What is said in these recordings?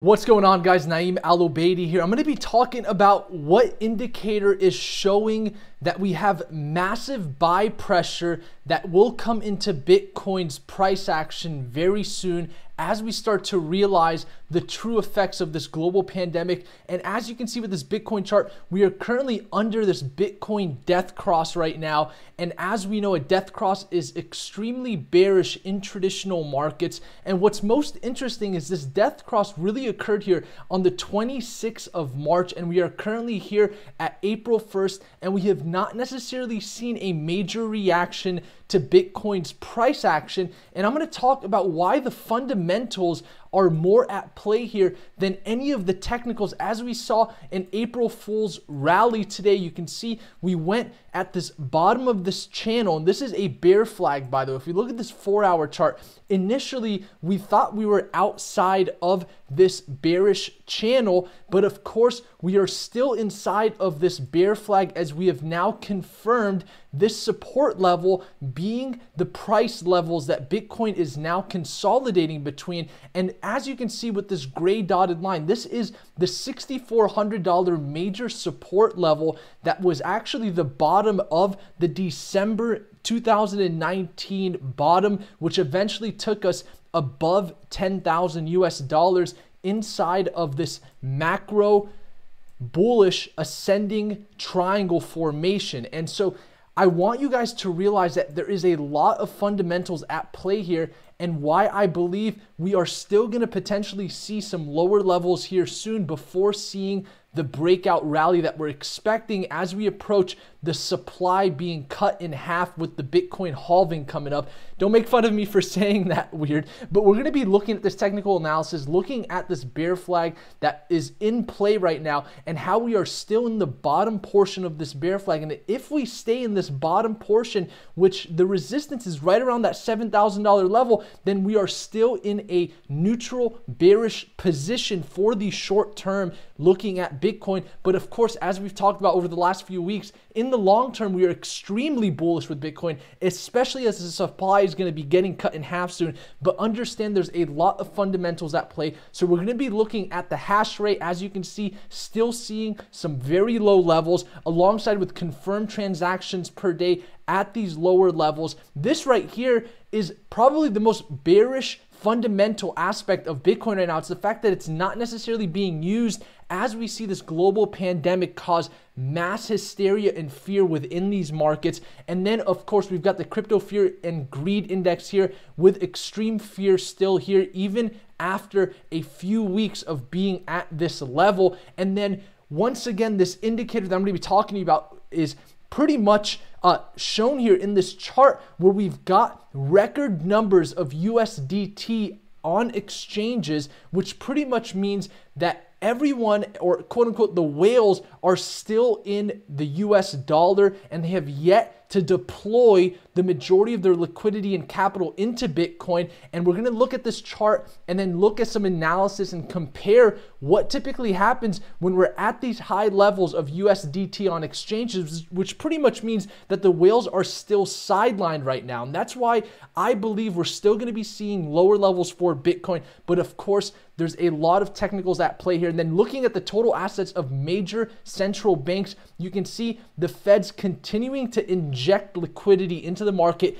What's going on, guys? Naeem here. I'm going to be talking about what indicator is showing that we have massive buy pressure that will come into Bitcoin's price action very soon as we start to realize the true effects of this global pandemic. And as you can see with this Bitcoin chart, we are currently under this Bitcoin death cross right now. And as we know, a death cross is extremely bearish in traditional markets. And what's most interesting is this death cross really occurred here on the 26th of March. And we are currently here at April 1st. And we have not necessarily seen a major reaction to Bitcoin's price action. And I'm going to talk about why the fundamentals are more at play here than any of the technicals. As we saw in April Fool's rally today, you can see we went at this bottom of this channel, and this is a bear flag, by the way. If you look at this 4-hour chart, initially we thought we were outside of this bearish channel, but of course we are still inside of this bear flag, as we have now confirmed this support level being the price levels that Bitcoin is now consolidating between. And as you can see with this gray dotted line, this is the $6,400 major support level that was actually the bottom of the December 2019 bottom, which eventually took us above 10,000 US dollars inside of this macro bullish ascending triangle formation. And so I want you guys to realize that there is a lot of fundamentals at play here, and why I believe we are still going to potentially see some lower levels here soon before seeing the breakout rally that we're expecting as we approach the supply being cut in half with the Bitcoin halving coming up. Don't make fun of me for saying that weird, but we're going to be looking at this technical analysis, looking at this bear flag that is in play right now and how we are still in the bottom portion of this bear flag. And if we stay in this bottom portion, which the resistance is right around that $7,000 level, then we are still in a neutral bearish position for the short term looking at Bitcoin. But of course, as we've talked about over the last few weeks, in the long term, we are extremely bullish with Bitcoin, especially as the supply is going to be getting cut in half soon. But understand there's a lot of fundamentals at play. So we're going to be looking at the hash rate, as you can see, still seeing some very low levels alongside with confirmed transactions per day at these lower levels. This right here is probably the most bearish fundamental aspect of Bitcoin right now. It's the fact that it's not necessarily being used as we see this global pandemic cause mass hysteria and fear within these markets. And then of course we've got the crypto fear and greed index here with extreme fear still here even after a few weeks of being at this level. And then once again, this indicator that I'm going to be talking about is pretty much shown here in this chart, where we've got record numbers of USDT on exchanges, which pretty much means that everyone, or quote unquote, the whales are still in the US dollar, and they have yet to deploy the majority of their liquidity and capital into Bitcoin. And we're going to look at this chart and then look at some analysis and compare what typically happens when we're at these high levels of USDT on exchanges, which pretty much means that the whales are still sidelined right now. And that's why I believe we're still going to be seeing lower levels for Bitcoin. But of course, there's a lot of technicals at play here. And then looking at the total assets of major central banks, you can see the Fed's continuing to inject liquidity into the market.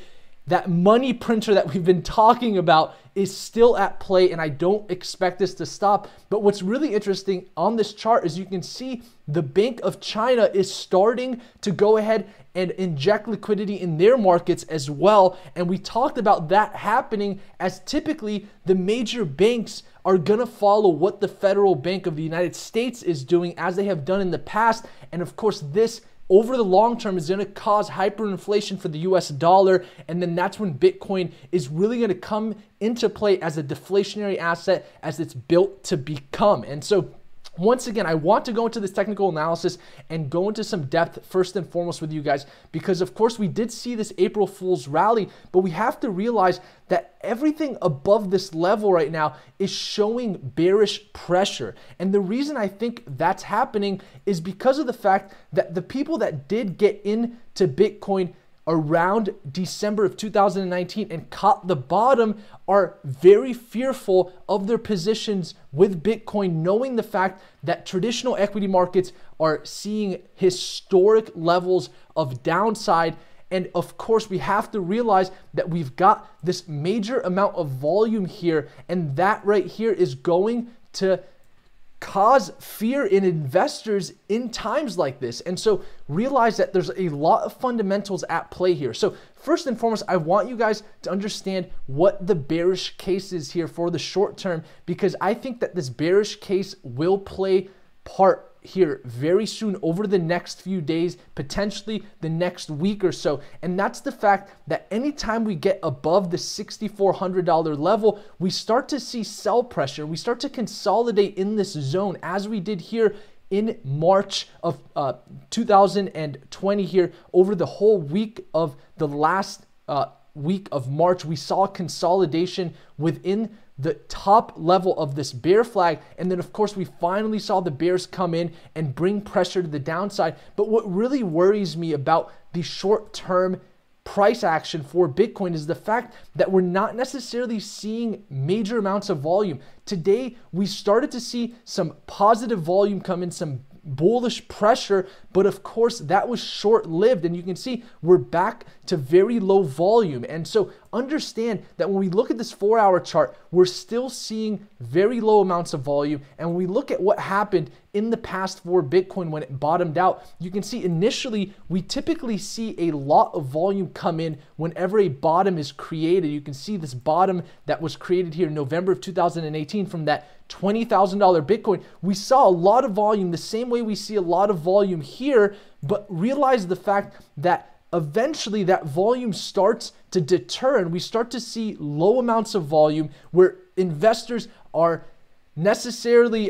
That money printer that we've been talking about is still at play, and I don't expect this to stop. But what's really interesting on this chart is you can see the Bank of China is starting to go ahead and inject liquidity in their markets as well. And we talked about that happening, as typically the major banks are going to follow what the Federal Bank of the United States is doing, as they have done in the past. And of course, this over the long term is going to cause hyperinflation for the US dollar. And then that's when Bitcoin is really going to come into play as a deflationary asset, as it's built to become. And so once again, I want to go into this technical analysis and go into some depth first and foremost with you guys, because of course we did see this April Fool's rally, but we have to realize that everything above this level right now is showing bearish pressure. And the reason I think that's happening is because of the fact that the people that did get into Bitcoin around December of 2019 and caught the bottom are very fearful of their positions with Bitcoin, knowing the fact that traditional equity markets are seeing historic levels of downside. And of course, we have to realize that we've got this major amount of volume here, and that right here is going to cause fear in investors in times like this. And so realize that there's a lot of fundamentals at play here. So first and foremost, I want you guys to understand what the bearish case is here for the short term, because I think that this bearish case will play part here very soon over the next few days, potentially the next week or so. And that's the fact that anytime we get above the $6,400 level, we start to see sell pressure. We start to consolidate in this zone as we did here in March of 2020 here. Over the whole week of the last week of March, we saw consolidation within the top level of this bear flag. And then of course we finally saw the bears come in and bring pressure to the downside. But what really worries me about the short-term price action for Bitcoin is the fact that we're not necessarily seeing major amounts of volume. Today, we started to see some positive volume come in, some bullish pressure, but of course that was short-lived, and you can see we're back to very low volume. And so understand that when we look at this 4-hour chart, we're still seeing very low amounts of volume. And when we look at what happened in the past for Bitcoin when it bottomed out, you can see initially we typically see a lot of volume come in whenever a bottom is created. You can see this bottom that was created here in November of 2018 from that $20,000 Bitcoin. We saw a lot of volume the same way we see a lot of volume here, but realize the fact that eventually that volume starts to deter and we start to see low amounts of volume where investors are necessarily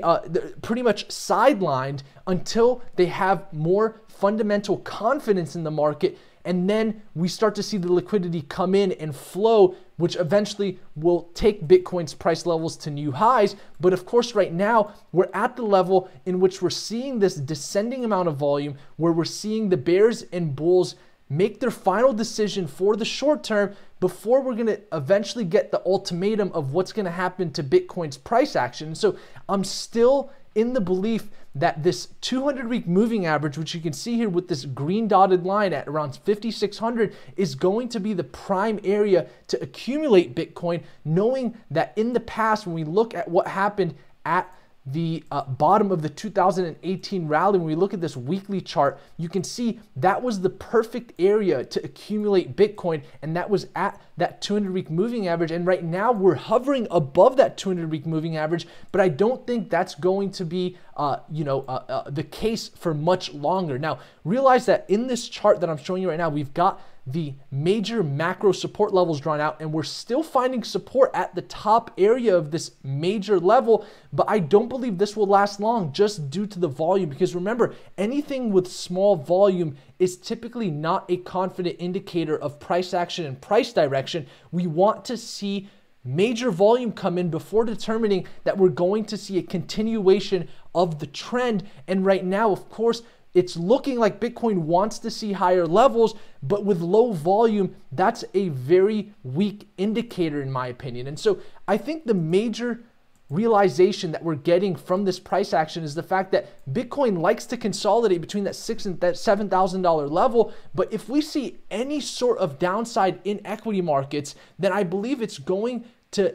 pretty much sidelined until they have more fundamental confidence in the market. And then we start to see the liquidity come in and flow, which eventually will take Bitcoin's price levels to new highs. But of course, right now, we're at the level in which we're seeing this descending amount of volume, where we're seeing the bears and bulls make their final decision for the short term before we're going to eventually get the ultimatum of what's going to happen to Bitcoin's price action. So I'm still in the belief that this 200-week moving average, which you can see here with this green dotted line at around 5,600, is going to be the prime area to accumulate Bitcoin, knowing that in the past, when we look at what happened at the bottom of the 2018 rally, when we look at this weekly chart, you can see that was the perfect area to accumulate Bitcoin, and that was at that 200-week moving average. And right now we're hovering above that 200-week moving average, but I don't think that's going to be the case for much longer. Now, realize that in this chart that I'm showing you right now, we've got the major macro support levels drawn out, and we're still finding support at the top area of this major level, but I don't believe this will last long just due to the volume, because remember, anything with small volume is typically not a confident indicator of price action and price direction. We want to see major volume come in before determining that we're going to see a continuation of the trend. And right now, of course, it's looking like Bitcoin wants to see higher levels, but with low volume, that's a very weak indicator in my opinion. And so I think the major realization that we're getting from this price action is the fact that Bitcoin likes to consolidate between that $6,000 and that $7,000 level. But if we see any sort of downside in equity markets, then I believe it's going to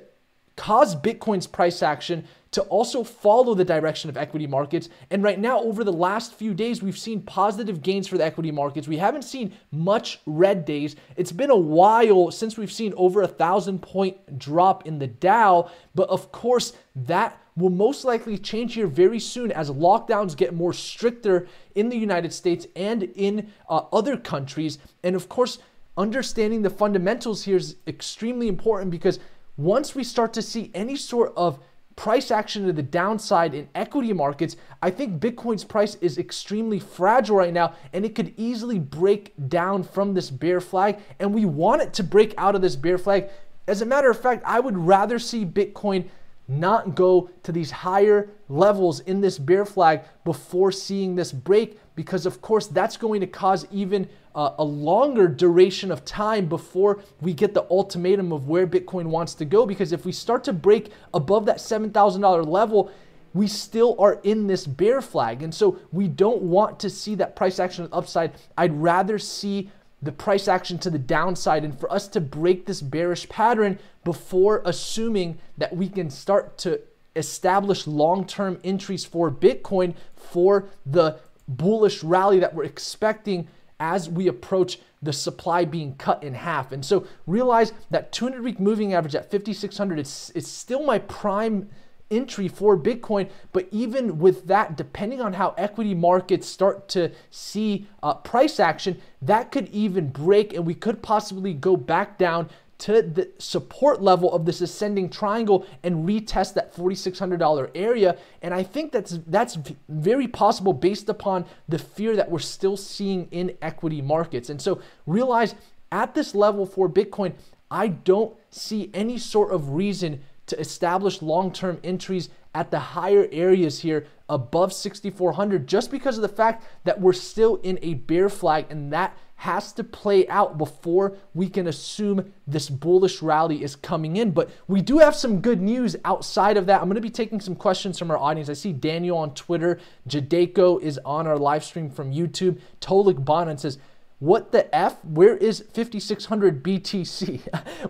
cause Bitcoin's price action to also follow the direction of equity markets. And right now, over the last few days, we've seen positive gains for the equity markets. We haven't seen much red days. It's been a while since we've seen over 1,000-point drop in the Dow. But of course, that will most likely change here very soon as lockdowns get more stricter in the United States and in other countries. And of course, understanding the fundamentals here is extremely important, because once we start to see any sort of price action to the downside in equity markets, I think Bitcoin's price is extremely fragile right now, and it could easily break down from this bear flag, and we want it to break out of this bear flag. As a matter of fact, I would rather see Bitcoin not go to these higher levels in this bear flag before seeing this break, because of course that's going to cause even a longer duration of time before we get the ultimatum of where Bitcoin wants to go. Because if we start to break above that $7,000 level, we still are in this bear flag. And so we don't want to see that price action upside. I'd rather see the price action to the downside, and for us to break this bearish pattern before assuming that we can start to establish long-term entries for Bitcoin for the bullish rally that we're expecting as we approach the supply being cut in half. And so realize that 200-week moving average at 5,600, it's still my prime entry for Bitcoin. But even with that, depending on how equity markets start to see price action, that could even break, and we could possibly go back down to the support level of this ascending triangle and retest that $4,600 area. And I think that's very possible based upon the fear that we're still seeing in equity markets. And so realize at this level for Bitcoin, I don't see any sort of reason to establish long-term entries at the higher areas here above 6,400, just because of the fact that we're still in a bear flag, and that has to play out before we can assume this bullish rally is coming in. But we do have some good news outside of that. I'm going to be taking some questions from our audience. I see Daniel on Twitter. Jadeko is on our live stream from YouTube. Tolik Bonan says, what the F? Where is 5,600 BTC?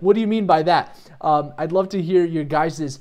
What do you mean by that? I'd love to hear your guys'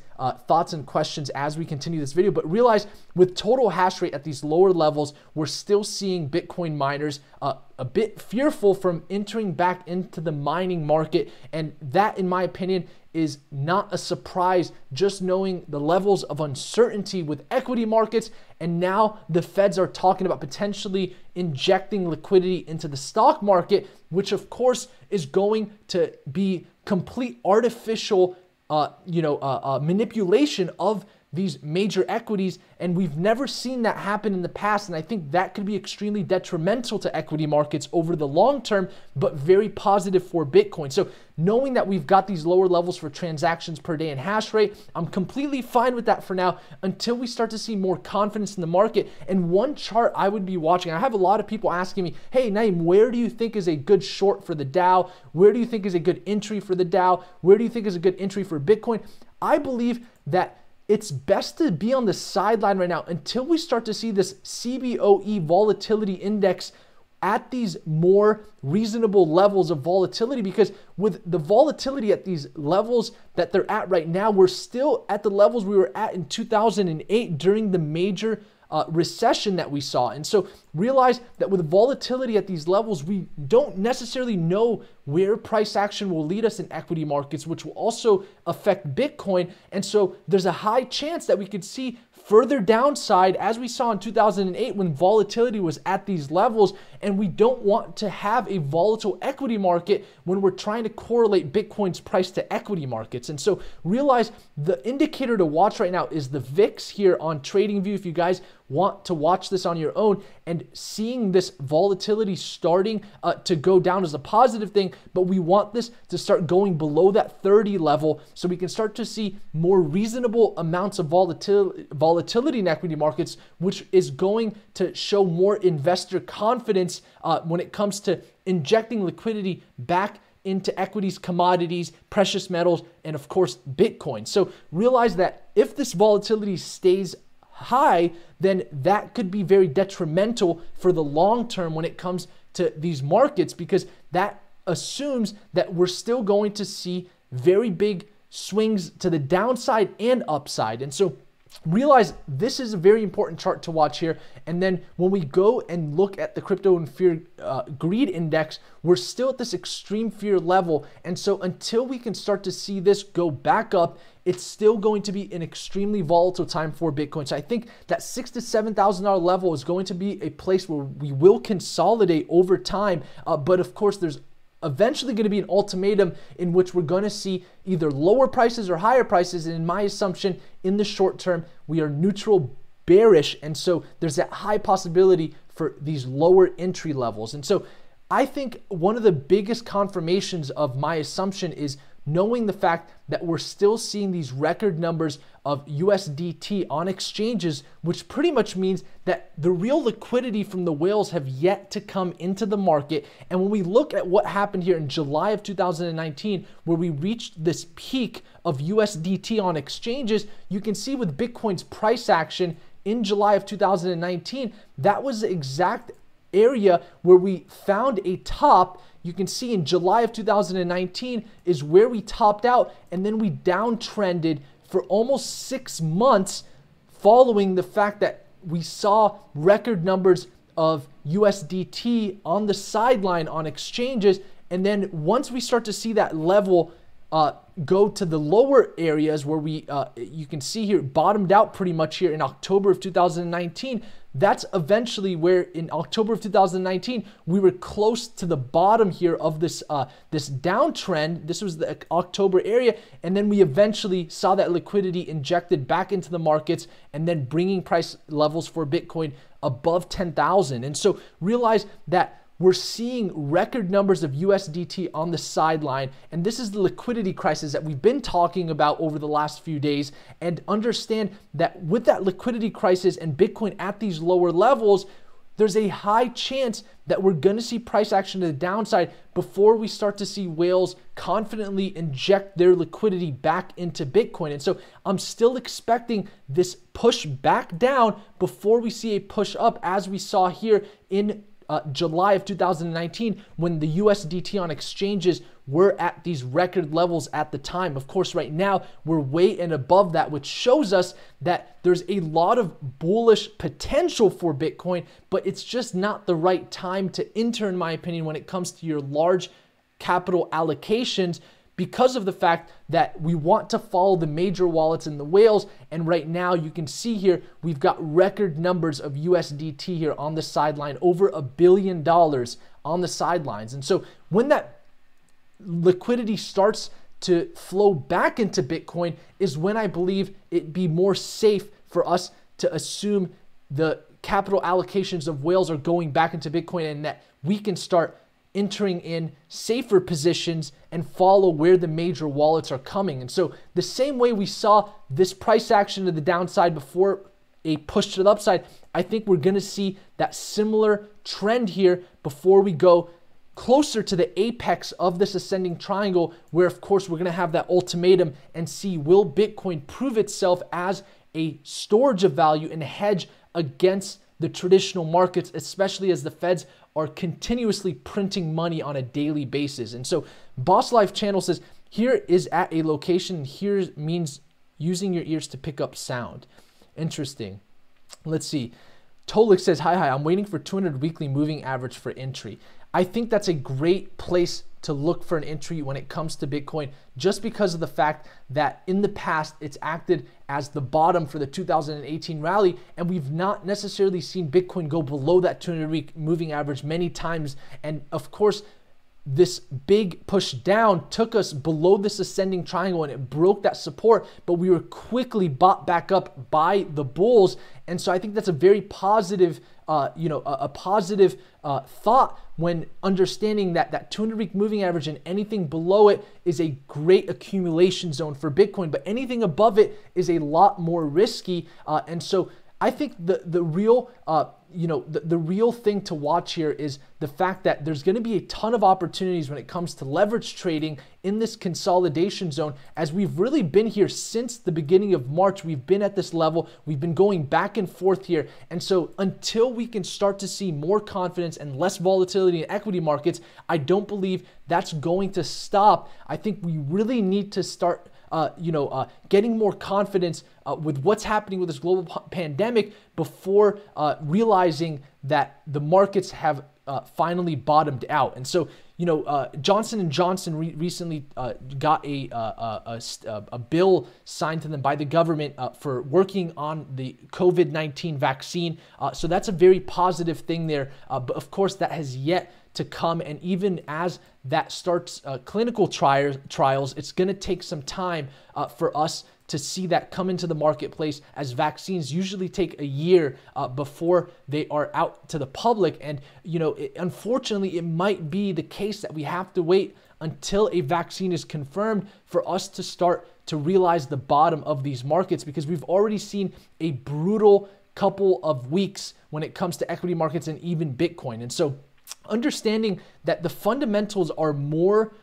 thoughts and questions as we continue this video. But realize with total hash rate at these lower levels, we're still seeing Bitcoin miners a bit fearful from entering back into the mining market. And that, in my opinion, is not a surprise, just knowing the levels of uncertainty with equity markets. And now the feds are talking about potentially injecting liquidity into the stock market, which of course is going to be complete artificial manipulation of these major equities, and we've never seen that happen in the past. And I think that could be extremely detrimental to equity markets over the long term, but very positive for Bitcoin. So knowing that we've got these lower levels for transactions per day and hash rate, I'm completely fine with that for now until we start to see more confidence in the market. And one chart I would be watching, I have a lot of people asking me, hey Naeem, where do you think is a good short for the Dow? Where do you think is a good entry for the Dow? Where do you think is a good entry for Bitcoin? I believe that it's best to be on the sideline right now until we start to see this CBOE volatility index at these more reasonable levels of volatility, because with the volatility at these levels that they're at right now, we're still at the levels we were at in 2008 during the major recession that we saw. And so realize that with volatility at these levels, we don't necessarily know where price action will lead us in equity markets, which will also affect Bitcoin. And so there's a high chance that we could see further downside as we saw in 2008 when volatility was at these levels. And we don't want to have a volatile equity market when we're trying to correlate Bitcoin's price to equity markets. And so realize the indicator to watch right now is the VIX here on TradingView. If you guys want to watch this on your own, and seeing this volatility starting to go down is a positive thing, but we want this to start going below that 30 level so we can start to see more reasonable amounts of volatility in equity markets, which is going to show more investor confidence when it comes to injecting liquidity back into equities, commodities, precious metals, and of course, Bitcoin. So realize that if this volatility stays high, then that could be very detrimental for the long term when it comes to these markets, because that assumes that we're still going to see very big swings to the downside and upside. And so realize this is a very important chart to watch here. And then when we go and look at the crypto and fear greed index, we're still at this extreme fear level. And so until we can start to see this go back up, it's still going to be an extremely volatile time for Bitcoin. So I think that $6,000 to $7,000 level is going to be a place where we will consolidate over time. But of course, there's eventually going to be an ultimatum in which we're going to see either lower prices or higher prices. And in my assumption, in the short term, we are neutral bearish. And so there's that high possibility for these lower entry levels. And so I think one of the biggest confirmations of my assumption is knowing the fact that we're still seeing these record numbers of USDT on exchanges, which pretty much means that the real liquidity from the whales have yet to come into the market. And when we look at what happened here in July of 2019, where we reached this peak of USDT on exchanges, you can see with Bitcoin's price action in July of 2019, that was the exact area where we found a top. You can see in July of 2019 is where we topped out, and then we downtrended for almost 6 months following the fact that we saw record numbers of USDT on the sideline on exchanges. And then once we start to see that level go to the lower areas where we, you can see here, bottomed out pretty much here in October of 2019. That's eventually where in October of 2019, we were close to the bottom here of this, this downtrend. This was the October area. And then we eventually saw that liquidity injected back into the markets and then bringing price levels for Bitcoin above 10,000. And so realize that we're seeing record numbers of USDT on the sideline, and this is the liquidity crisis that we've been talking about over the last few days. And understand that with that liquidity crisis and Bitcoin at these lower levels, there's a high chance that we're going to see price action to the downside before we start to see whales confidently inject their liquidity back into Bitcoin. And so I'm still expecting this push back down before we see a push up, as we saw here in July of 2019, when the USDT on exchanges were at these record levels at the time. Of course, right now we're way and above that, which shows us that there's a lot of bullish potential for Bitcoin, but it's just not the right time to enter, in my opinion, when it comes to your large capital allocations, because of the fact that we want to follow the major wallets and the whales. And right now you can see here, we've got record numbers of USDT here on the sideline, over $1 billion on the sidelines. And so when that liquidity starts to flow back into Bitcoin is when I believe it'd be more safe for us to assume the capital allocations of whales are going back into Bitcoin, and that we can start entering in safer positions and follow where the major wallets are coming. And so the same way we saw this price action to the downside before a push to the upside, I think we're going to see that similar trend here before we go closer to the apex of this ascending triangle, where of course we're going to have that ultimatum and see, will Bitcoin prove itself as a storage of value and hedge against the traditional markets, especially as the feds are continuously printing money on a daily basis. And so Boss Life Channel says, here is at a location, here means using your ears to pick up sound. Interesting. Let's see. Tolik says, hi, I'm waiting for 200 weekly moving average for entry. I think that's a great place to look for an entry when it comes to Bitcoin, just because of the fact that in the past it's acted as the bottom for the 2018 rally, and we've not necessarily seen Bitcoin go below that 200-week moving average many times. And of course, this big push down took us below this ascending triangle and it broke that support, but we were quickly bought back up by the bulls. And so I think that's a very positive, a positive thought when understanding that that 200-week moving average and anything below it is a great accumulation zone for Bitcoin, but anything above it is a lot more risky. And so I think the real the real thing to watch here is the fact that there's going to be a ton of opportunities when it comes to leverage trading in this consolidation zone, as we've really been here since the beginning of March. We've been at this level, we've been going back and forth here. And so until we can start to see more confidence and less volatility in equity markets, I don't believe that's going to stop. I think we really need to start getting more confidence with what's happening with this global pandemic before realizing that the markets have finally bottomed out. And so, Johnson & Johnson recently got a bill signed to them by the government for working on the COVID-19 vaccine. So that's a very positive thing there. But of course, that has yet to come. And even as that starts clinical trials, it's going to take some time for us to see that come into the marketplace, as vaccines usually take a year before they are out to the public. And, unfortunately, it might be the case that we have to wait until a vaccine is confirmed for us to start to realize the bottom of these markets, because we've already seen a brutal couple of weeks when it comes to equity markets and even Bitcoin. And so understanding that the fundamentals are more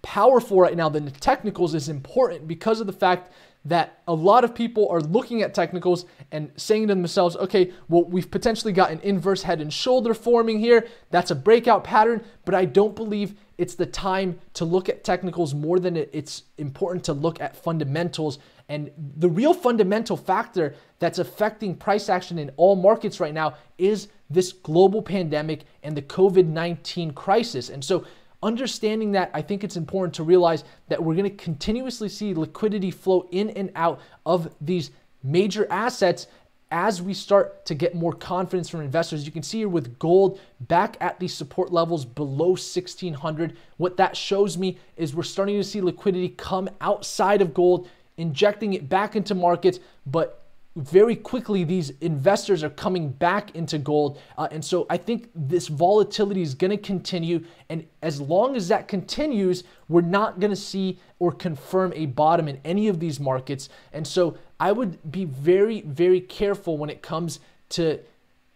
powerful right now than the technicals is important, because of the fact that a lot of people are looking at technicals and saying to themselves, okay, well, we've potentially got an inverse head and shoulder forming here. That's a breakout pattern, but I don't believe it's the time to look at technicals more than it's important to look at fundamentals. And the real fundamental factor that's affecting price action in all markets right now is this global pandemic and the COVID-19 crisis. And so understanding that, I think it's important to realize that we're going to continuously see liquidity flow in and out of these major assets as we start to get more confidence from investors. You can see here with gold back at these support levels below 1,600. What that shows me is we're starting to see liquidity come outside of gold, injecting it back into markets, but very quickly these investors are coming back into gold. And so I think this volatility is going to continue. And as long as that continues, we're not going to see or confirm a bottom in any of these markets. And so I would be very, very careful when it comes to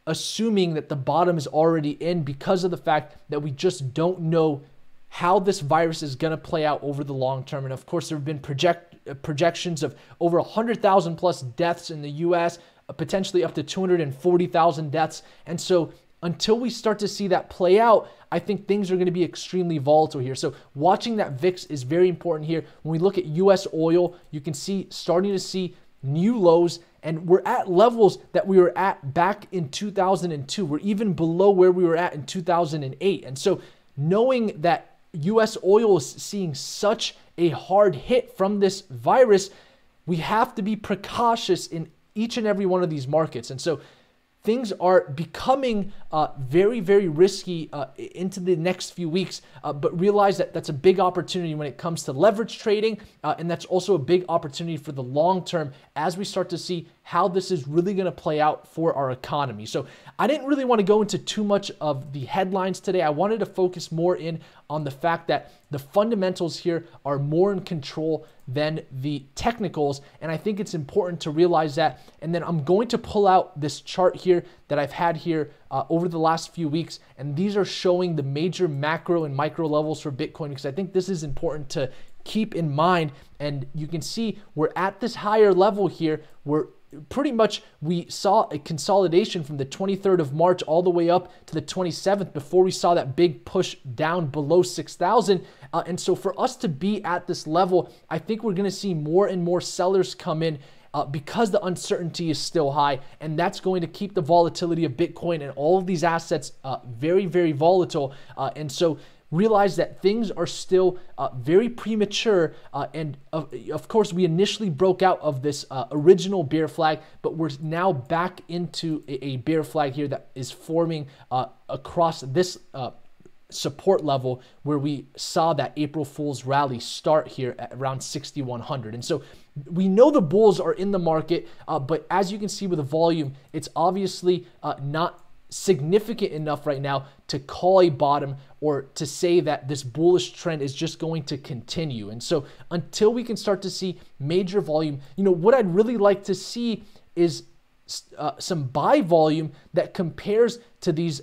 assuming that the bottom is already in, because of the fact that we just don't know how this virus is going to play out over the long term. And of course, there have been projections of over 100,000 plus deaths in the US, potentially up to 240,000 deaths. And so until we start to see that play out, I think things are going to be extremely volatile here. So watching that VIX is very important here. When we look at US oil, you can see starting to see new lows, and we're at levels that we were at back in 2002. We're even below where we were at in 2008. And so knowing that US oil is seeing such a hard hit from this virus, we have to be precautious in each and every one of these markets. And so things are becoming very, very risky into the next few weeks, but realize that that's a big opportunity when it comes to leverage trading, and that's also a big opportunity for the long term as we start to see how this is really going to play out for our economy. So I didn't really want to go into too much of the headlines today. I wanted to focus more in on the fact that the fundamentals here are more in control than the technicals, and I think it's important to realize that. And then I'm going to pull out this chart here that I've had here over the last few weeks, and these are showing the major macro and micro levels for Bitcoin, because I think this is important to keep in mind. And you can see we're at this higher level here. We saw a consolidation from the 23rd of March all the way up to the 27th before we saw that big push down below 6,000. And so for us to be at this level, I think we're going to see more and more sellers come in because the uncertainty is still high, and that's going to keep the volatility of Bitcoin and all of these assets very, very volatile. And so realize that things are still very premature, and of course we initially broke out of this original bear flag, but we're now back into a bear flag here that is forming across this support level where we saw that April Fool's rally start here at around 6,100. And so we know the bulls are in the market, but as you can see with the volume, it's obviously not significant enough right now to call a bottom or to say that this bullish trend is just going to continue. And so until we can start to see major volume, what I'd really like to see is some buy volume that compares to these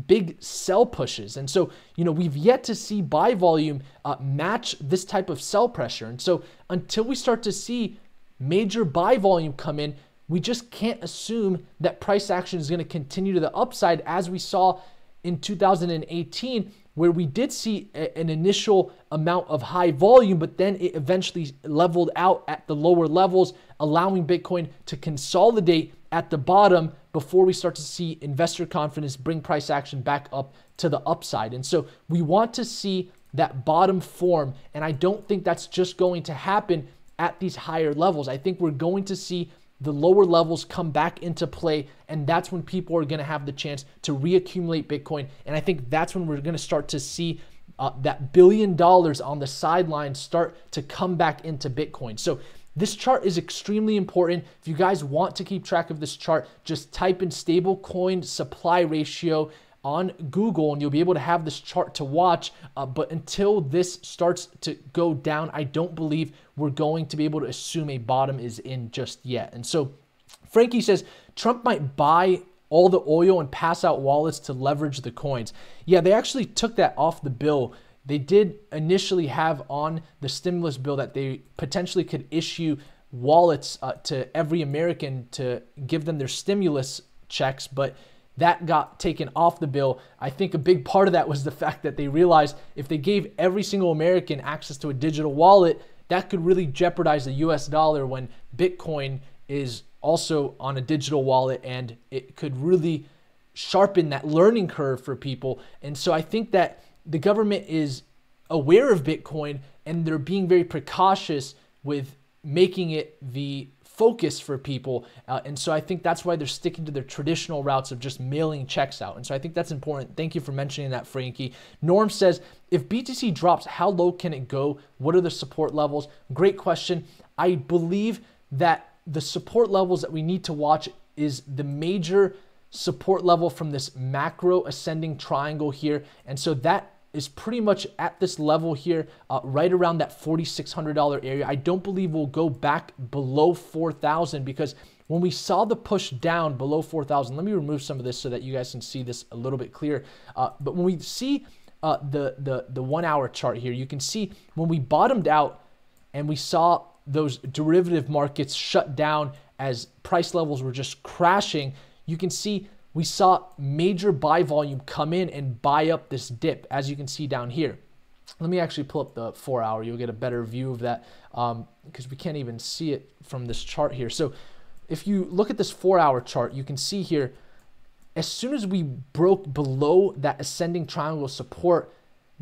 big sell pushes. And so we've yet to see buy volume match this type of sell pressure. And so until we start to see major buy volume come in, we just can't assume that price action is going to continue to the upside, as we saw in 2018, where we did see an initial amount of high volume, but then it eventually leveled out at the lower levels, allowing Bitcoin to consolidate at the bottom before we start to see investor confidence bring price action back up to the upside. And so we want to see that bottom form, and I don't think that's just going to happen at these higher levels. I think we're going to see the lower levels come back into play, and that's when people are going to have the chance to reaccumulate Bitcoin. And I think that's when we're going to start to see that $1 billion on the sideline start to come back into Bitcoin. So this chart is extremely important. If you guys want to keep track of this chart, just type in stablecoin supply ratio on Google, and you'll be able to have this chart to watch. But until this starts to go down, I don't believe we're going to be able to assume a bottom is in just yet. And so Frankie says Trump might buy all the oil and pass out wallets to leverage the coins. Yeah, they actually took that off the bill. They did initially have on the stimulus bill that they potentially could issue wallets to every American to give them their stimulus checks, but that got taken off the bill. I think a big part of that was the fact that they realized if they gave every single American access to a digital wallet, that could really jeopardize the US dollar when Bitcoin is also on a digital wallet, and it could really sharpen that learning curve for people. And so I think that the government is aware of Bitcoin, and they're being very precautious with making it the focus for people. And so I think that's why they're sticking to their traditional routes of just mailing checks out. And so I think that's important. Thank you for mentioning that, Frankie. Norm says, if BTC drops, how low can it go? What are the support levels? Great question. I believe that the support levels that we need to watch is the major support level from this macro ascending triangle here. And so that is pretty much at this level here, right around that $4,600 area. I don't believe we'll go back below 4,000, because when we saw the push down below 4,000, let me remove some of this so that you guys can see this a little bit clearer. But when we see the 1 hour chart here, you can see when we bottomed out and we saw those derivative markets shut down as price levels were just crashing, you can see we saw major buy volume come in and buy up this dip, as you can see down here. Let me actually pull up the 4 hour. You'll get a better view of that because we can't even see it from this chart here. So if you look at this 4 hour chart, you can see here, as soon as we broke below that ascending triangle support,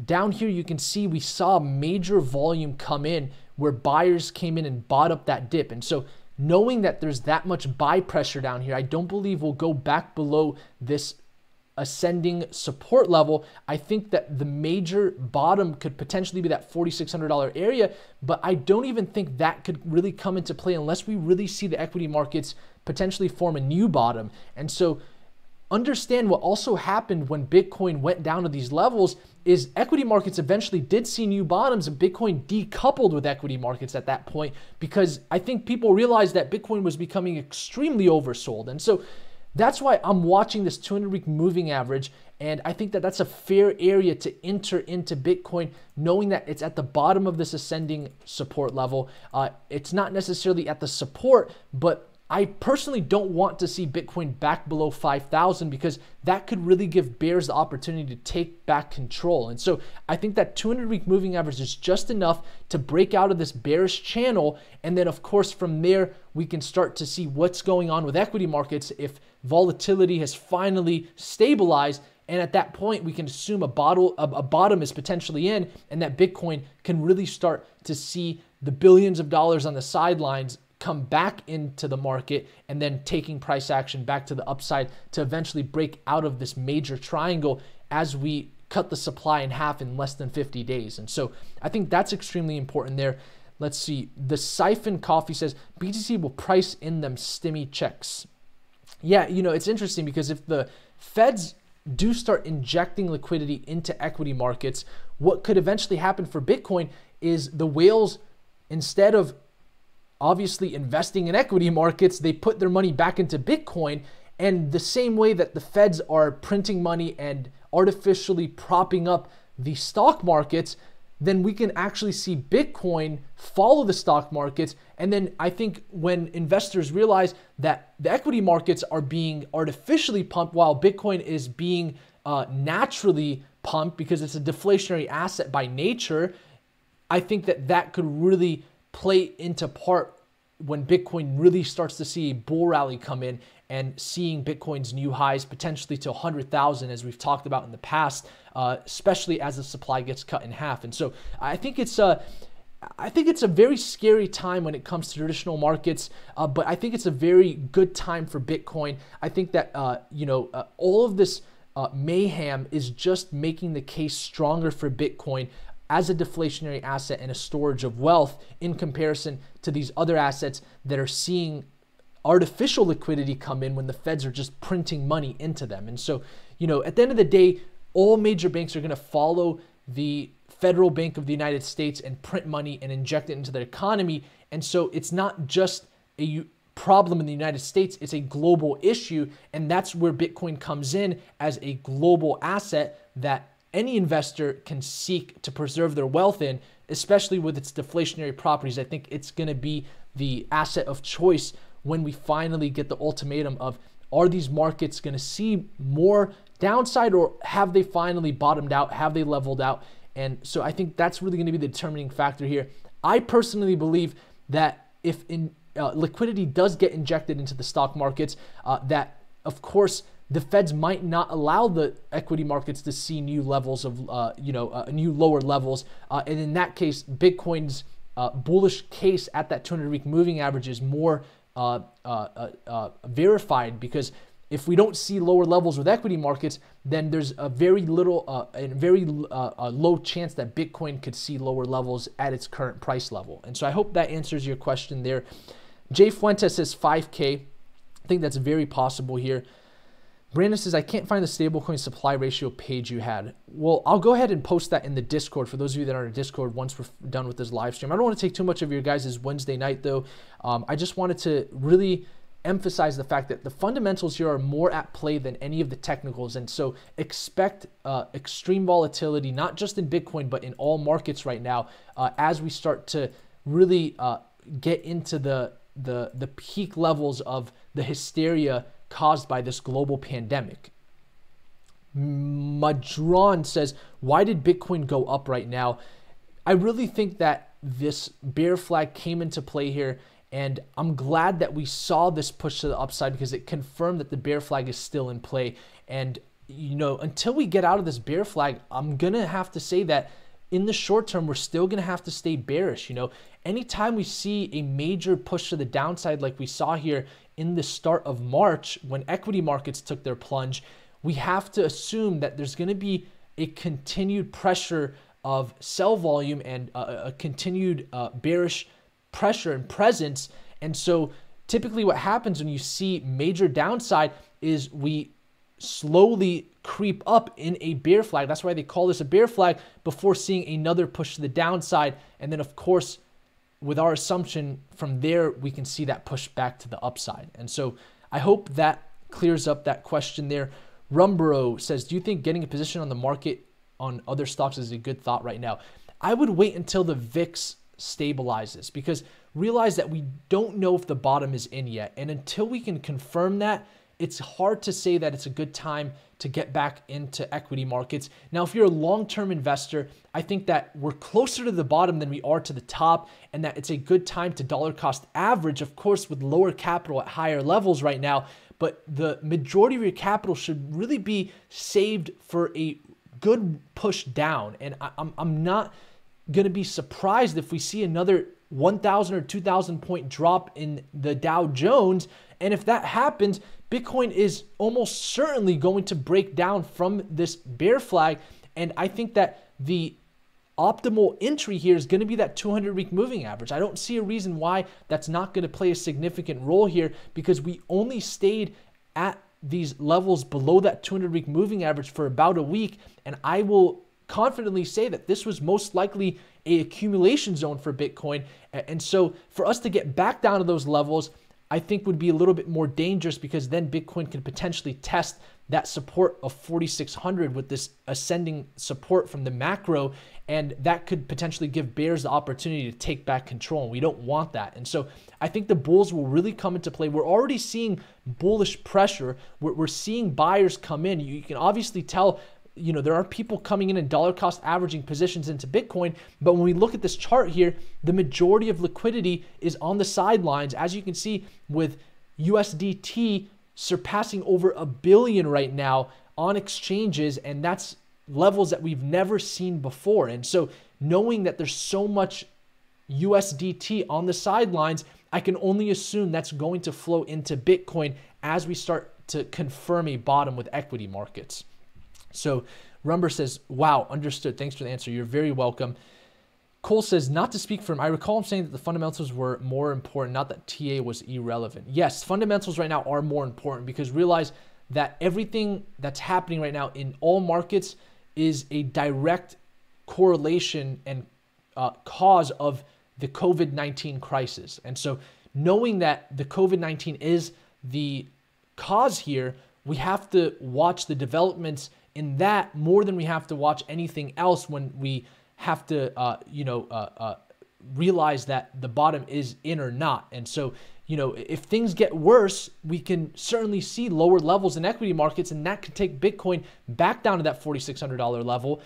down here you can see we saw major volume come in where buyers came in and bought up that dip. And so knowing that there's that much buy pressure down here, I don't believe we'll go back below this ascending support level. I think that the major bottom could potentially be that $4,600 area, but I don't even think that could really come into play unless we really see the equity markets potentially form a new bottom. And so understand what also happened when Bitcoin went down to these levels is equity markets eventually did see new bottoms, and Bitcoin decoupled with equity markets at that point, because I think people realized that Bitcoin was becoming extremely oversold. And so that's why I'm watching this 200-week moving average, and I think that that's a fair area to enter into Bitcoin, knowing that it's at the bottom of this ascending support level. It's not necessarily at the support, but I personally don't want to see Bitcoin back below 5,000, because that could really give bears the opportunity to take back control. And so I think that 200-week moving average is just enough to break out of this bearish channel. And then of course from there, we can start to see what's going on with equity markets if volatility has finally stabilized. And at that point, we can assume a bottom is potentially in, and that Bitcoin can really start to see the billions of dollars on the sidelines come back into the market, and then taking price action back to the upside to eventually break out of this major triangle as we cut the supply in half in less than 50 days. And so I think that's extremely important there. Let's see. The Siphon Coffee says, BTC will price in them stimmy checks. Yeah, you know, it's interesting because if the Feds do start injecting liquidity into equity markets, what could eventually happen for Bitcoin is the whales, instead of obviously investing in equity markets, they put their money back into Bitcoin. And the same way that the Feds are printing money and artificially propping up the stock markets, then we can actually see Bitcoin follow the stock markets. And then I think when investors realize that the equity markets are being artificially pumped while Bitcoin is being naturally pumped because it's a deflationary asset by nature, I think that that could really play into part when Bitcoin really starts to see a bull rally come in, and seeing Bitcoin's new highs potentially to 100,000, as we've talked about in the past, especially as the supply gets cut in half. And so I think it's a very scary time when it comes to traditional markets, but I think it's a very good time for Bitcoin. I think that all of this mayhem is just making the case stronger for Bitcoin as a deflationary asset and a storage of wealth in comparison to these other assets that are seeing artificial liquidity come in when the Feds are just printing money into them. And so, at the end of the day, all major banks are going to follow the Federal Bank of the United States and print money and inject it into their economy. And so it's not just a problem in the United States, it's a global issue. And that's where Bitcoin comes in as a global asset that any investor can seek to preserve their wealth in, especially with its deflationary properties. I think it's going to be the asset of choice when we finally get the ultimatum of, are these markets going to see more downside, or have they finally bottomed out? Have they leveled out? And so I think that's really going to be the determining factor here. I personally believe that if liquidity does get injected into the stock markets, that of course the Feds might not allow the equity markets to see new levels of, new lower levels. And in that case, Bitcoin's bullish case at that 200-week moving average is more verified, because if we don't see lower levels with equity markets, then there's a very low chance that Bitcoin could see lower levels at its current price level. And so I hope that answers your question there. Jay Fuentes says 5K. I think that's very possible here. Brandon says, I can't find the stablecoin supply ratio page you had. Well, I'll go ahead and post that in the Discord for those of you that are in Discord once we're done with this live stream. I don't want to take too much of your guys' Wednesday night, though. I just wanted to really emphasize the fact that the fundamentals here are more at play than any of the technicals. And so expect extreme volatility, not just in Bitcoin, but in all markets right now, as we start to really get into the peak levels of the hysteria caused by this global pandemic. Madron says, why did Bitcoin go up right now? I really think that this bear flag came into play here, and I'm glad that we saw this push to the upside, because it confirmed that the bear flag is still in play. And, until we get out of this bear flag, I'm going to have to say that in the short term, we're still going to have to stay bearish. Anytime we see a major push to the downside, like we saw here in the start of March when equity markets took their plunge, we have to assume that there's going to be a continued pressure of sell volume and a continued bearish pressure and presence. And so typically what happens when you see major downside is we slowly creep up in a bear flag. That's why they call this a bear flag, before seeing another push to the downside. And then of course, with our assumption from there, we can see that push back to the upside. And so I hope that clears up that question there. Rumbro says, do you think getting a position on the market on other stocks is a good thought right now? I would wait until the VIX stabilizes, because realize that we don't know if the bottom is in yet. And until we can confirm that, it's hard to say that it's a good time to get back into equity markets. Now, if you're a long-term investor, I think that we're closer to the bottom than we are to the top, and that it's a good time to dollar cost average, of course, with lower capital at higher levels right now. But the majority of your capital should really be saved for a good push down. And I'm not going to be surprised if we see another 1,000 or 2,000 point drop in the Dow Jones. And if that happens, Bitcoin is almost certainly going to break down from this bear flag. And I think that the optimal entry here is going to be that 200-week moving average. I don't see a reason why that's not going to play a significant role here, because we only stayed at these levels below that 200-week moving average for about a week. And I will confidently say that this was most likely a accumulation zone for Bitcoin. And so for us to get back down to those levels, I think would be a little bit more dangerous, because then Bitcoin could potentially test that support of 4,600 with this ascending support from the macro, and that could potentially give bears the opportunity to take back control, and we don't want that. And so I think the bulls will really come into play. We're already seeing bullish pressure. We're seeing buyers come in. You can obviously tell, there are people coming in and dollar cost averaging positions into Bitcoin. But when we look at this chart here, the majority of liquidity is on the sidelines, as you can see, with USDT surpassing over $1 billion right now on exchanges. And that's levels that we've never seen before. And so knowing that there's so much USDT on the sidelines, I can only assume that's going to flow into Bitcoin as we start to confirm a bottom with equity markets. So Rumber says, wow, understood. Thanks for the answer. You're very welcome. Cole says, not to speak for him, I recall him saying that the fundamentals were more important, not that TA was irrelevant. Yes, fundamentals right now are more important, because realize that everything that's happening right now in all markets is a direct correlation and cause of the COVID-19 crisis. And so knowing that the COVID-19 is the cause here, we have to watch the developments in that more than we have to watch anything else when we have to, realize that the bottom is in or not. And so, if things get worse, we can certainly see lower levels in equity markets, and that could take Bitcoin back down to that $4,600 level.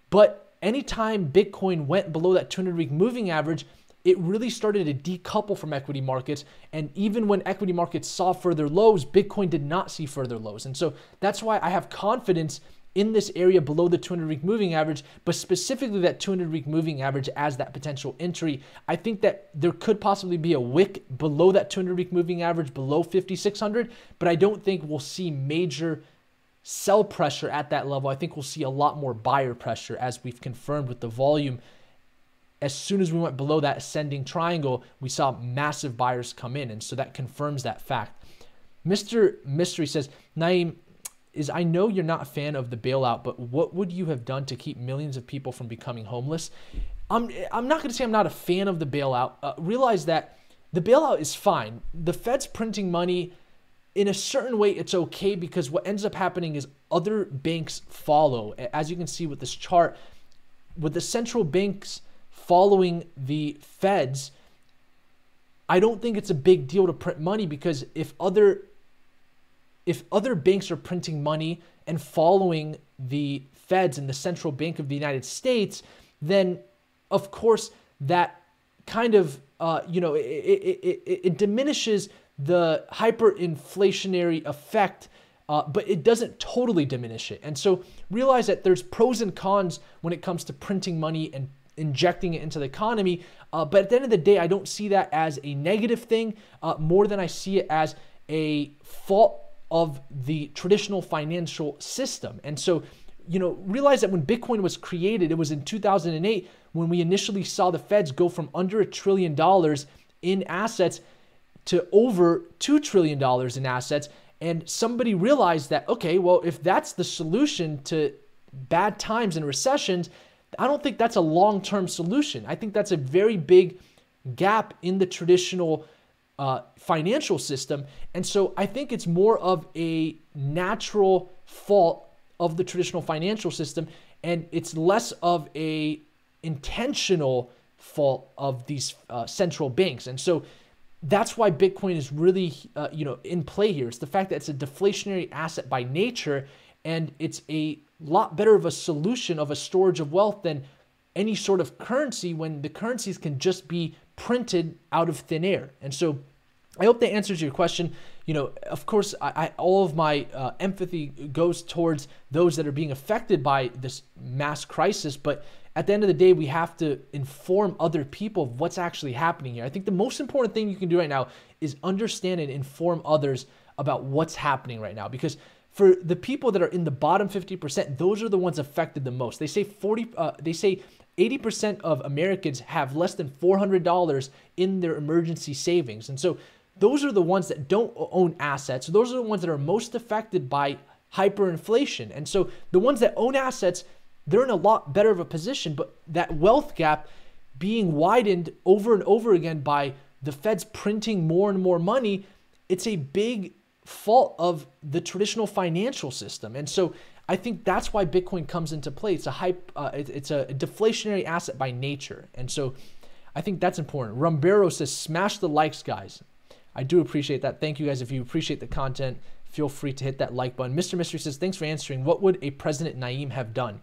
But anytime Bitcoin went below that 200-week moving average, it really started to decouple from equity markets. And even when equity markets saw further lows, Bitcoin did not see further lows. And so that's why I have confidence in this area below the 200-week moving average, but specifically that 200-week moving average as that potential entry. I think that there could possibly be a wick below that 200-week moving average, below 5,600, but I don't think we'll see major sell pressure at that level. I think we'll see a lot more buyer pressure, as we've confirmed with the volume. As soon as we went below that ascending triangle, we saw massive buyers come in, and so that confirms that fact. Mr. Mystery says, Naeem, I know you're not a fan of the bailout, but what would you have done to keep millions of people from becoming homeless? I'm not going to say I'm not a fan of the bailout. Realize that the bailout is fine. The Fed's printing money. In a certain way, it's okay, because what ends up happening is other banks follow. As you can see with this chart, with the central banks following the Feds, I don't think it's a big deal to print money, because if other banks are printing money and following the Feds and the Central Bank of the United States, then of course that kind of, it diminishes the hyperinflationary effect, but it doesn't totally diminish it. And so realize that there's pros and cons when it comes to printing money and injecting it into the economy. But at the end of the day, I don't see that as a negative thing, more than I see it as a fault of the traditional financial system. And so, realize that when Bitcoin was created, it was in 2008 when we initially saw the Feds go from under $1 trillion in assets to over $2 trillion in assets. And somebody realized that, okay, well, if that's the solution to bad times and recessions, I don't think that's a long-term solution. I think that's a very big gap in the traditional financial system. And so I think it's more of a natural fault of the traditional financial system, and it's less of a intentional fault of these central banks. And so that's why Bitcoin is really in play here. It's the fact that it's a deflationary asset by nature, and it's a lot better of a solution of a storage of wealth than any sort of currency, when the currencies can just be printed out of thin air. And so I hope that answers your question. Of course, all of my empathy goes towards those that are being affected by this mass crisis. But at the end of the day, we have to inform other people of what's actually happening here. I think the most important thing you can do right now is understand and inform others about what's happening right now. Because for the people that are in the bottom 50%, those are the ones affected the most. They say 80% of Americans have less than $400 in their emergency savings. And so those are the ones that don't own assets. Those are the ones that are most affected by hyperinflation. And so the ones that own assets, they're in a lot better of a position, but that wealth gap being widened over and over again by the Feds printing more and more money, it's a big fault of the traditional financial system. And so I think that's why Bitcoin comes into play. It's a deflationary asset by nature. And so I think that's important. Rumbero says, smash the likes, guys. I do appreciate that. Thank you, guys. If you appreciate the content, feel free to hit that like button. Mr. Mystery says, thanks for answering. What would a President Naeem have done?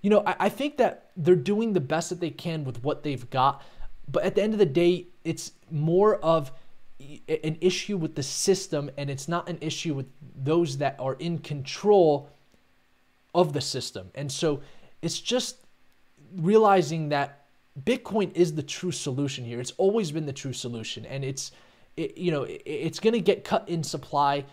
I think that they're doing the best that they can with what they've got. But at the end of the day, it's more of an issue with the system, and it's not an issue with those that are in control of the system. And so it's just realizing that Bitcoin is the true solution here. It's always been the true solution, and it's going to get cut in supply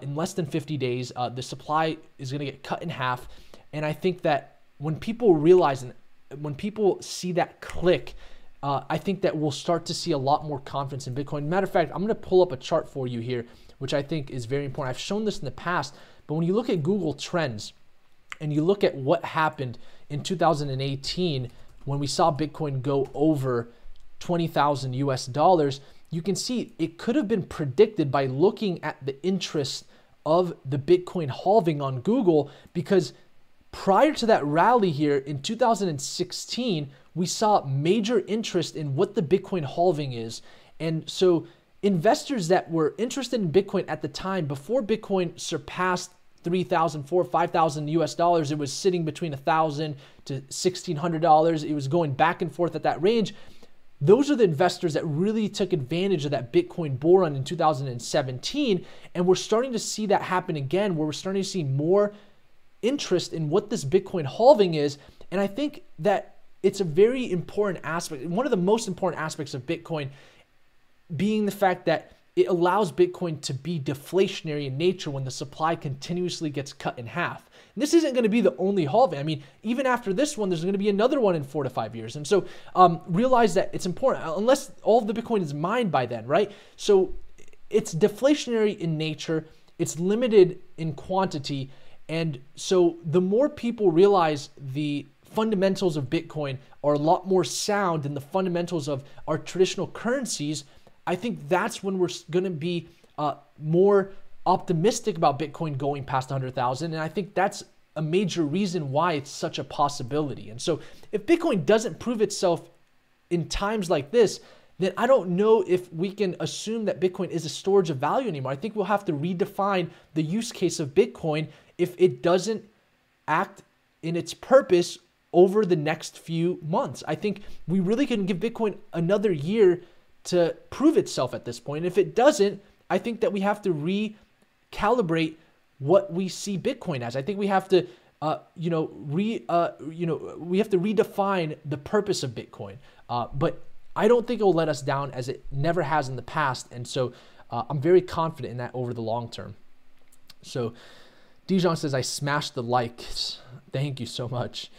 in less than 50 days. The supply is going to get cut in half, and I think that when people realize and when people see that click, I think that we'll start to see a lot more confidence in Bitcoin. Matter of fact, I'm going to pull up a chart for you here which I think is very important. I've shown this in the past, but when you look at Google Trends and you look at what happened in 2018 when we saw Bitcoin go over 20,000 US dollars, you can see it could have been predicted by looking at the interest of the Bitcoin halving on Google, because prior to that rally here in 2016, we saw major interest in what the Bitcoin halving is. And so investors that were interested in Bitcoin at the time, before Bitcoin surpassed 3,000, 4,000, 5,000 US dollars, it was sitting between $1,000 to $1,600. It was going back and forth at that range. Those are the investors that really took advantage of that Bitcoin bull run in 2017. And we're starting to see that happen again, where we're starting to see more interest in what this Bitcoin halving is. And I think that it's a very important aspect. One of the most important aspects of Bitcoin being the fact that it allows Bitcoin to be deflationary in nature when the supply continuously gets cut in half. And this isn't going to be the only halving. I mean, even after this one, there's going to be another one in 4 to 5 years. And so realize that it's important, unless all of the Bitcoin is mined by then, right? So it's deflationary in nature. It's limited in quantity. And so the more people realize the fundamentals of Bitcoin are a lot more sound than the fundamentals of our traditional currencies, I think that's when we're going to be more optimistic about Bitcoin going past 100,000. And I think that's a major reason why it's such a possibility. And so if Bitcoin doesn't prove itself in times like this, then I don't know if we can assume that Bitcoin is a storage of value anymore. I think we'll have to redefine the use case of Bitcoin if it doesn't act in its purpose over the next few months. I think we really can give Bitcoin another year to prove itself at this point. And if it doesn't, I think that we have to recalibrate what we see Bitcoin as. I think we have to, we have to redefine the purpose of Bitcoin. But I don't think it will let us down, as it never has in the past. And so I'm very confident in that over the long term. So Dijon says, I smashed the likes. Thank you so much.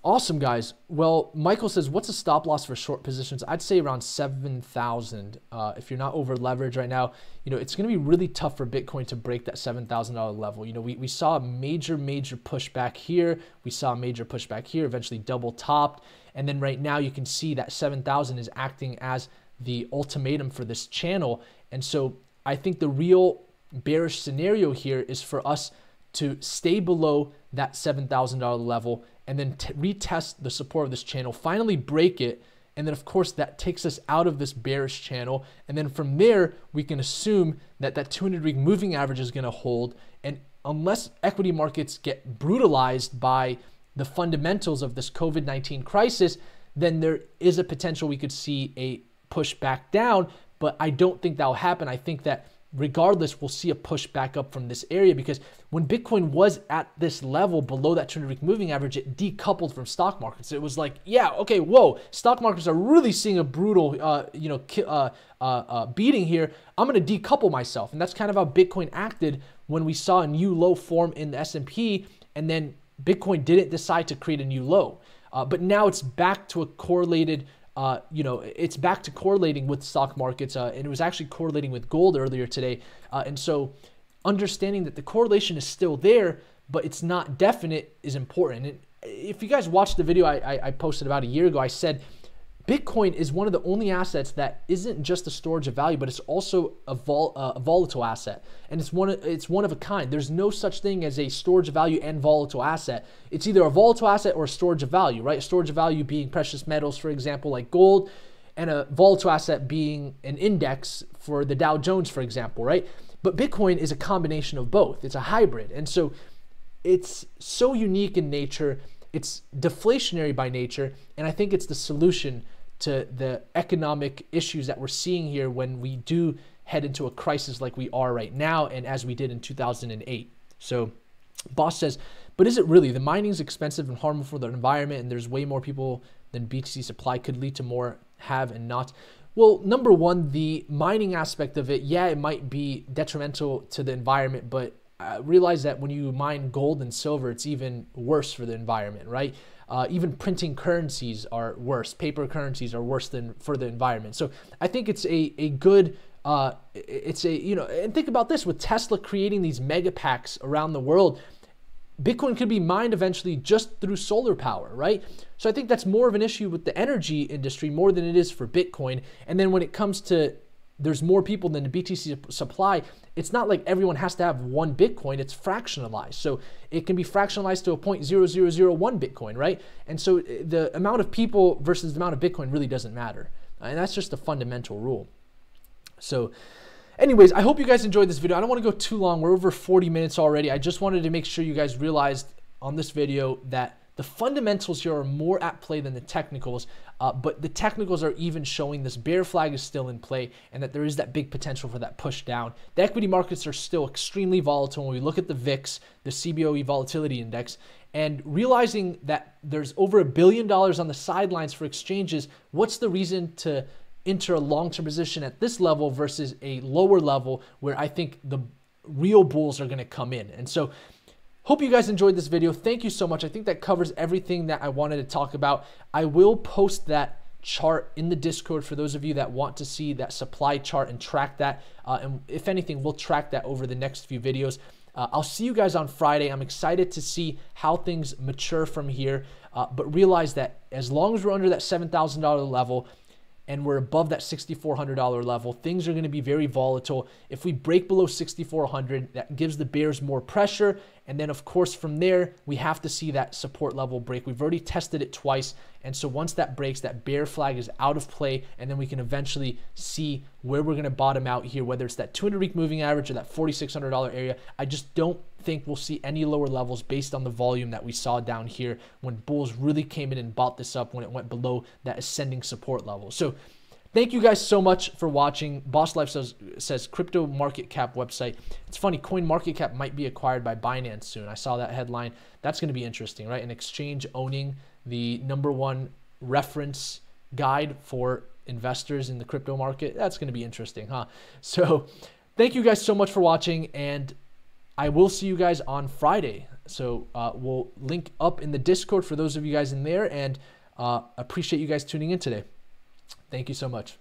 Awesome, guys. Well, Michael says, what's a stop loss for short positions? I'd say around 7,000. If you're not over leveraged right now, it's going to be really tough for Bitcoin to break that $7,000 level. We saw a major pushback here. We saw a major pushback here, eventually double topped. And then right now you can see that 7,000 is acting as the ultimatum for this channel. And so I think the real bearish scenario here is for us to stay below that $7,000 level and then retest the support of this channel, finally break it. And then of course that takes us out of this bearish channel. And then from there, we can assume that that 200-week moving average is gonna hold. And unless equity markets get brutalized by the fundamentals of this COVID-19 crisis, then there is a potential we could see a push back down, but I don't think that will happen. I think that regardless, we'll see a push back up from this area, because when Bitcoin was at this level below that 200-week moving average, it decoupled from stock markets. It was like, yeah, okay, whoa, stock markets are really seeing a brutal, beating here. I'm going to decouple myself. And that's kind of how Bitcoin acted when we saw a new low form in the S&P, and then Bitcoin didn't decide to create a new low. But now it's back to a correlated it's back to correlating with stock markets, and it was actually correlating with gold earlier today. And so understanding that the correlation is still there, but it's not definite, is important. And if you guys watched the video I posted about a year ago, I said Bitcoin is one of the only assets that isn't just a storage of value, but it's also a volatile asset. And it's one of a kind. There's no such thing as a storage of value and volatile asset. It's either a volatile asset or a storage of value, right? A storage of value being precious metals, for example, like gold, and a volatile asset being an index for the Dow Jones, for example, right? But Bitcoin is a combination of both. It's a hybrid. And so it's so unique in nature. It's deflationary by nature. And I think it's the solution to the economic issues that we're seeing here when we do head into a crisis like we are right now, and as we did in 2008. So Boss says, but is it really? The mining is expensive and harmful for the environment, and there's way more people than BTC supply, could lead to more have and not. Well, number one, the mining aspect of it, yeah, it might be detrimental to the environment, but realize that when you mine gold and silver, it's even worse for the environment, right? Even printing currencies are worse. Paper currencies are worse than for the environment. So I think it's a good it's a, you know, and think about this, with Tesla creating these mega packs around the world, Bitcoin could be mined eventually just through solar power, right? So I think that's more of an issue with the energy industry more than it is for Bitcoin. And then when it comes to there's more people than the BTC supply, it's not like everyone has to have one Bitcoin, it's fractionalized. So it can be fractionalized to a 0.0001 Bitcoin, right? And so the amount of people versus the amount of Bitcoin really doesn't matter. And that's just a fundamental rule. So anyways, I hope you guys enjoyed this video. I don't want to go too long. We're over 40 minutes already. I just wanted to make sure you guys realized on this video that the fundamentals here are more at play than the technicals, but the technicals are even showing this bear flag is still in play and that there is that big potential for that push down. The equity markets are still extremely volatile when we look at the VIX, the CBOE volatility index, and realizing that there's over $1 billion on the sidelines for exchanges. What's the reason to enter a long-term position at this level versus a lower level where I think the real bulls are going to come in? And so hope you guys enjoyed this video. Thank you so much. I think that covers everything that I wanted to talk about. I will post that chart in the Discord for those of you that want to see that supply chart and track that. And if anything, we'll track that over the next few videos. I'll see you guys on Friday. I'm excited to see how things mature from here, but realize that as long as we're under that $7,000 level, and we're above that $6,400 level, things are going to be very volatile. If we break below 6,400, that gives the bears more pressure. And then of course, from there, we have to see that support level break. We've already tested it twice. And so once that breaks, that bear flag is out of play. And then we can eventually see where we're going to bottom out here, whether it's that 200-week moving average or that $4,600 area. I just don't think we'll see any lower levels based on the volume that we saw down here when bulls really came in and bought this up when it went below that ascending support level. So thank you guys so much for watching. Boss Life says crypto market cap website. It's funny, Coin Market Cap might be acquired by Binance soon. I saw that headline. That's going to be interesting, right? An exchange owning the #1 reference guide for investors in the crypto market. That's going to be interesting, huh? So thank you guys so much for watching, and I will see you guys on Friday. So we'll link up in the Discord for those of you guys in there, and appreciate you guys tuning in today. Thank you so much.